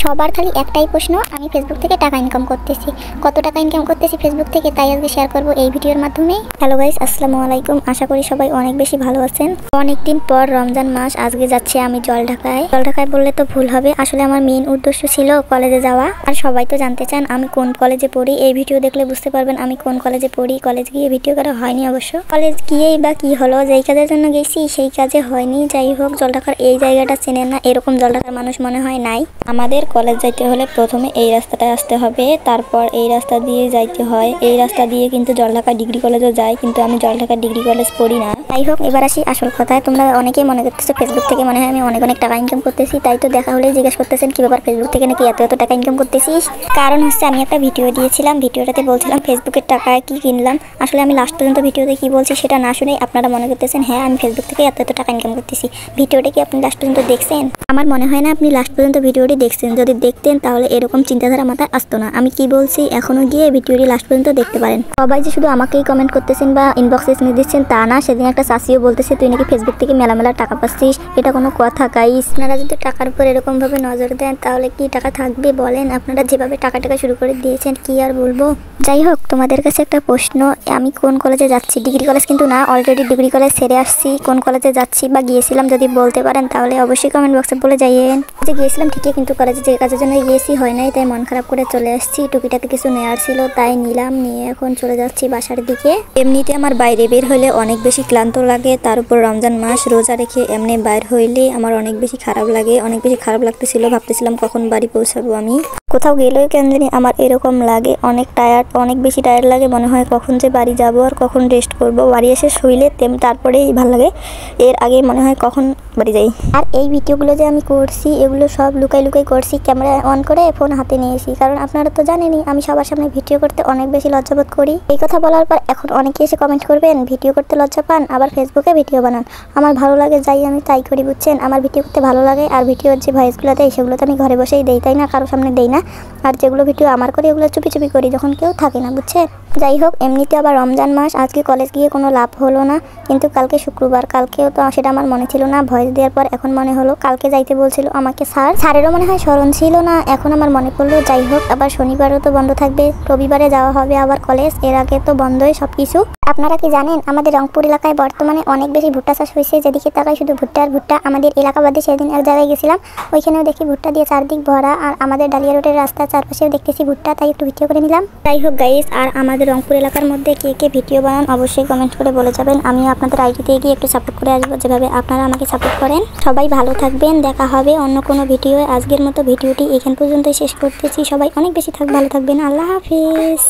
সবার খালি একটাই প্রশ্ন, আমি ফেসবুক থেকে টাকা ইনকাম করতেছি। কত টাকা ইনকাম করতেছি ফেসবুক থেকে, তাই আজকে শেয়ার করব এই ভিডিওর মাধ্যমে। হ্যালো গাইস, আসসালামু আলাইকুম। আশা করি সবাই অনেক বেশি ভালো আছেন। অনেকদিন পর রমজান মাস, আজকে যাচ্ছি আমি জলঢাকায়। জলঢাকায় বললে তো ভুল হবে, আসলে আমার মেইন উদ্দেশ্য ছিল কলেজে যাওয়া। আর সবাই তো জানতে চান আমি কোন কলেজে পড়ি। এই ভিডিও দেখলে বুঝতে পারবেন আমি কোন কলেজে পড়ি। কলেজ গিয়ে ভিডিও করা হয়নি অবশ্য। কলেজ গিয়েই বা কি হলো, যেই কাজের জন্য গেছি সেই কাজে হয়নি। যাই হোক, জলঢাকার এই জায়গাটা চেনেন না এরকম জলঢাকার মানুষ মনে হয় নাই। আমাদের কলেজ যাইতে হলে প্রথমে এই রাস্তাটায় আসতে হবে, তারপর এই রাস্তা দিয়ে যাইতে হয়। এই রাস্তা দিয়ে কিন্তু জলঢাকা ডিগ্রি কলেজও যায়, কিন্তু আমি জলঢাকা ডিগ্রি কলেজ পড়ি না। যাই হোক, এবার আসি আসল কথায়। তোমরা অনেকেই মনে করতেছো ফেসবুক থেকে মনে হয় আমি অনেক টাকা ইনকাম করতেছি, তাই তো দেখা হলেই জিজ্ঞেস করতেছেন কি ব্যাপার, ফেসবুক থেকে নাকি এত টাকা ইনকাম করতেছিস। কারণ হচ্ছে আমি একটা ভিডিও দিয়েছিলাম, ভিডিওটাতে বলছিলাম ফেসবুকের টাকায় কি কিনলাম। আসলে আমি লাস্ট পর্যন্ত ভিডিওতে কি বলছি সেটা না শুনেই আপনারা মনে করতেছেন হ্যাঁ আমি ফেসবুক থেকে এত টাকা ইনকাম করতেছি। ভিডিওটা কি আপনি লাস্ট পর্যন্ত দেখছেন? আমার মনে হয় না আপনি লাস্ট পর্যন্ত ভিডিওটি দেখছেন। যদি দেখতেন তাহলে এরকম চিন্তাধারা মাথায় আসতো না। আমি কি বলছি এখনো গিয়ে ভিডিওটি লাস্ট পর্যন্ত দেখতে পারেন। সবাই যে শুধু আমাকেই কমেন্ট করতেছেন বা ইনবক্সে নিয়ে দিচ্ছেন তা না। সেদিন একটা চাষিও বলতেছে তুই নাকি ফেসবুক থেকে মেলা টাকা পাচ্ছিস। এটা কোনো কথা গাইস? আপনারা যদি টাকার উপর এরকম ভাবে নজর দেন তাহলে কি টাকা থাকবে বলেন? আপনারা যেভাবে টাকা শুরু করে দিয়েছেন কি আর বলবো। যাই হোক, তোমাদের কাছে একটা প্রশ্ন, আমি কোন কলেজে যাচ্ছি? ডিগ্রি কলেজ কিন্তু না, অলরেডি ডিগ্রি কলেজ ছেড়ে আসছি। কোন কলেজে যাচ্ছি বা গিয়েছিলাম যদি বলতে পারেন তাহলে অবশ্যই কমেন্ট বক্সে বলে যাইয়েন। যে গিয়েছিলাম ঠিকই, কিন্তু কলেজে যে কাজের জন্য গিয়েছি হয় নাই, তাই মন খারাপ করে চলে আসছি। টুকিটাকি কিছু নেওয়ার ছিল তাই নিলাম, নিয়ে এখন চলে যাচ্ছি বাসার দিকে। এমনিতে আমার বাইরে বের হলে অনেক বেশি ক্লান্ত লাগে, তার উপর রমজান মাস রোজা রেখে এমনি বাইর হইলে আমার অনেক বেশি খারাপ লাগে। অনেক বেশি খারাপ লাগতেছিল, ভাবতেছিলাম কখন বাড়ি পৌঁছাবো। আমি কোথাও গেলেও কেন জানি আমার এরকম লাগে, অনেক টায়ার্ড, অনেক বেশি টায়ার্ড লাগে। মনে হয় কখন যে বাড়ি যাব আর কখন রেস্ট করব। বাড়ি এসে শুইলে তারপরেই ভালো লাগে, এর আগে মনে হয় কখন বাড়ি যাই। আর এই ভিডিওগুলো যে আমি করছি এগুলো সব লুকাই করছি, ক্যামেরা অন করে ফোন হাতে নিয়েছি। কারণ আপনারা তো জানেনই আমি সবার সামনে ভিডিও করতে অনেক বেশি লজ্জাবোধ করি। এই কথা বলার পর এখন অনেকে এসে কমেন্ট করবেন ভিডিও করতে লজ্জা পান, আবার ফেসবুকে ভিডিও বানান। আমার ভালো লাগে যাই আমি তাই করি, বুঝছেন? আমার ভিডিও করতে ভালো লাগে। আর ভিডিওর যে ভয়েসগুলো দেয় সেগুলো তো আমি ঘরে বসেই দেই, তাই না? কারোর সামনে দেই না। আর যেগুলো ভিডিও আমার করি ওগুলো চুপি করি যখন কেউ থাকে না, বুঝছে? যাই হোক, এমনিতে আবার রমজান মাস, আজকে কলেজ গিয়ে কোনো লাভ হলো না। কিন্তু কালকে শুক্রবার, কালকেও তো সেটা আমার মনে ছিল না। ভয়েস দেওয়ার পর এখন মনে হলো, কালকে যাইতে বলছিল আমাকে স্যারেরও মনে হয় স্মরণ ছিল না, এখন আমার মনে পড়লো। যাই হোক, আবার শনিবারও তো বন্ধ থাকবে, রবিবারে যাওয়া হবে আবার কলেজ। এর আগে তো বন্ধই সবকিছু। আপনারা কি জানেন আমাদের রংপুর এলাকায় বর্তমানে অনেক বেশি ভুট্টা চাষ হয়েছে। যেদিকে তাকাই শুধু ভুট্টা আর ভুট্টা। আমাদের এলাকা বাদে সেদিন এক জায়গায় গেছিলাম, ওইখানেও দেখি ভুট্টা দিয়ে চারদিক ভরা। আর আমাদের ডালিয়া রোডের রাস্তার চারপাশেও দেখতেছি ভুট্টা, তাই একটু ভিডিও করে নিলাম। যাই হোক গাইস, আর আমাদের রংপুর এলাকার মধ্যে কে কে ভিডিও বানান অবশ্যই কমেন্ট করে বলে যাবেন। আমি আপনাদের আইডিতে গিয়ে একটু সাপোর্ট করে আসবো, যেভাবে আপনারা আমাকে সাপোর্ট করেন। সবাই ভালো থাকবেন, দেখা হবে অন্য কোনো ভিডিও। আজকের মতো ভিডিওটি এখান পর্যন্তই শেষ করতেছি। সবাই অনেক বেশি ভালো থাকবেন। আল্লাহ হাফিজ।